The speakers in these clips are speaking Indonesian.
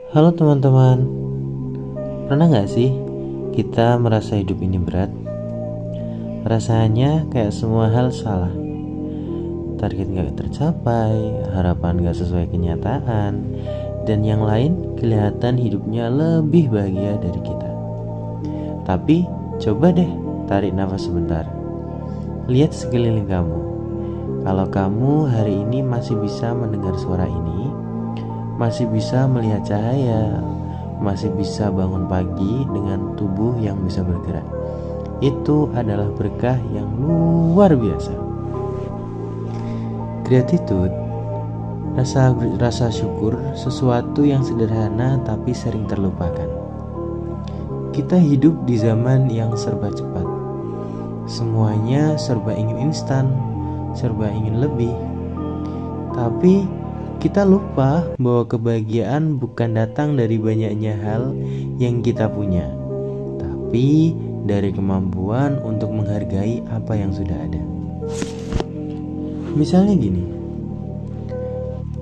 Halo teman-teman, pernah gak sih kita merasa hidup ini berat? Rasanya kayak semua hal salah. Target gak tercapai, harapan gak sesuai kenyataan, dan yang lain kelihatan hidupnya lebih bahagia dari kita. Tapi coba deh tarik nafas sebentar. Lihat sekeliling kamu. Kalau kamu hari ini masih bisa mendengar suara ini, masih bisa melihat cahaya, masih bisa bangun pagi dengan tubuh yang bisa bergerak, itu adalah berkah yang luar biasa. Gratitude, rasa syukur, sesuatu yang sederhana tapi sering terlupakan. Kita hidup di zaman yang serba cepat. Semuanya serba ingin instan, serba ingin lebih. Tapi kita lupa bahwa kebahagiaan bukan datang dari banyaknya hal yang kita punya, tapi dari kemampuan untuk menghargai apa yang sudah ada. Misalnya gini,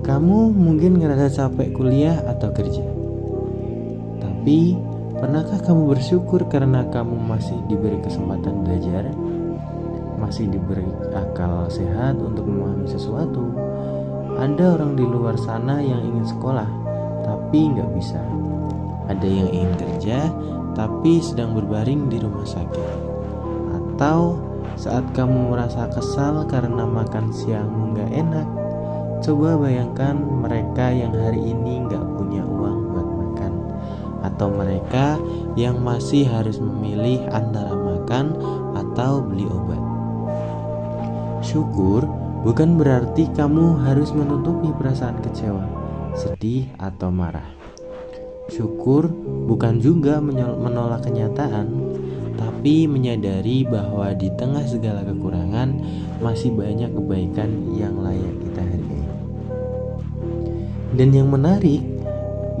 kamu mungkin ngerasa capek kuliah atau kerja, tapi pernahkah kamu bersyukur karena kamu masih diberi kesempatan belajar, masih diberi akal sehat untuk memahami sesuatu? Ada orang di luar sana yang ingin sekolah, tapi nggak bisa. Ada yang ingin kerja, tapi sedang berbaring di rumah sakit. Atau saat kamu merasa kesal karena makan siangmu nggak enak, coba bayangkan mereka yang hari ini nggak punya uang buat makan. Atau mereka yang masih harus memilih antara makan atau beli obat. Syukur bukan berarti kamu harus menutupi perasaan kecewa, sedih, atau marah. Syukur bukan juga menolak kenyataan, tapi menyadari bahwa di tengah segala kekurangan masih banyak kebaikan yang layak kita hargai. Dan yang menarik,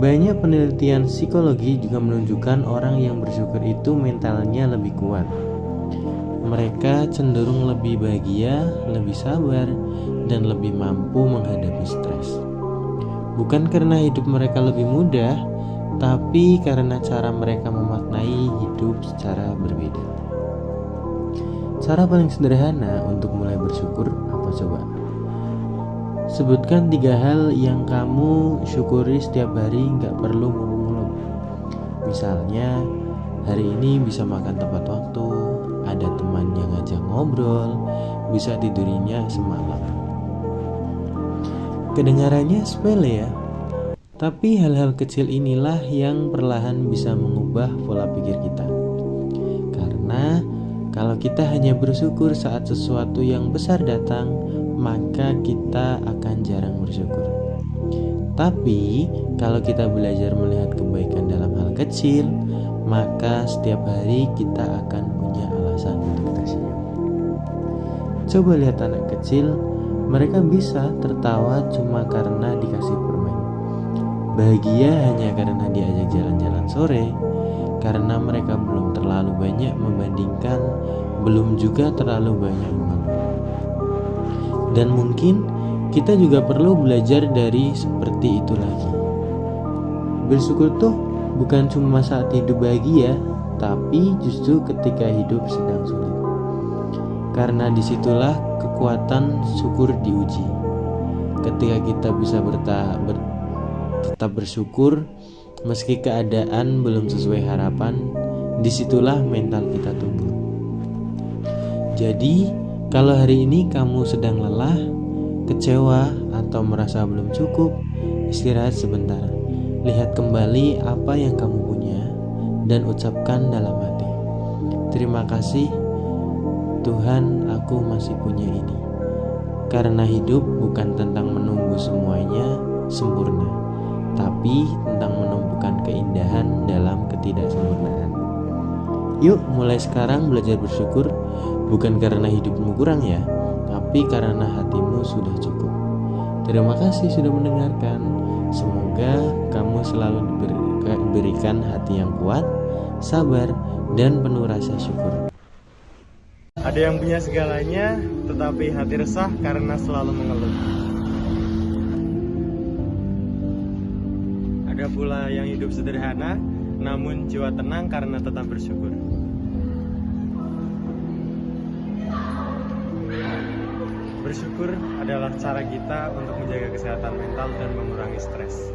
banyak penelitian psikologi juga menunjukkan orang yang bersyukur itu mentalnya lebih kuat. Mereka cenderung lebih bahagia, lebih sabar, dan lebih mampu menghadapi stres. Bukan karena hidup mereka lebih mudah, tapi karena cara mereka memaknai hidup secara berbeda. Cara paling sederhana untuk mulai bersyukur apa coba? Sebutkan 3 hal yang kamu syukuri setiap hari, gak perlu muluk-muluk. Misalnya, hari ini bisa makan tepat waktu, ada teman yang ngajak ngobrol, bisa tidurinya semalam. Kedengarannya sepele ya, tapi hal-hal kecil inilah yang perlahan bisa mengubah pola pikir kita. Karena kalau kita hanya bersyukur saat sesuatu yang besar datang, maka kita akan jarang bersyukur. Tapi kalau kita belajar melihat kebaikan dalam hal kecil, maka setiap hari kita akan punya alasan untuk tersenyum. Coba lihat anak kecil, mereka bisa tertawa cuma karena dikasih permen. Bahagia hanya karena diajak jalan-jalan sore, karena mereka belum terlalu banyak membandingkan, belum juga terlalu banyak mengeluh. Dan mungkin kita juga perlu belajar dari seperti itu lagi. Bersyukur tuh bukan cuma saat hidup bahagia, tapi justru ketika hidup sedang sulit. Karena disitulah kekuatan syukur diuji. Ketika kita bisa tetap bersyukur meski keadaan belum sesuai harapan, disitulah mental kita tumbuh. Jadi, kalau hari ini kamu sedang lelah, kecewa, atau merasa belum cukup, istirahat sebentar. Lihat kembali apa yang kamu punya dan ucapkan dalam hati, terima kasih Tuhan, aku masih punya ini. Karena hidup bukan tentang menunggu semuanya sempurna, tapi tentang menemukan keindahan dalam ketidaksempurnaan. Yuk mulai sekarang belajar bersyukur, bukan karena hidupmu kurang ya, tapi karena hatimu sudah cukup. Terima kasih sudah mendengarkan. Semoga kamu selalu diberikan hati yang kuat, sabar, dan penuh rasa syukur. Ada yang punya segalanya, tetapi hati resah karena selalu mengeluh. Ada pula yang hidup sederhana, namun jiwa tenang karena tetap bersyukur. Bersyukur adalah cara kita untuk menjaga kesehatan mental dan mengurangi stres.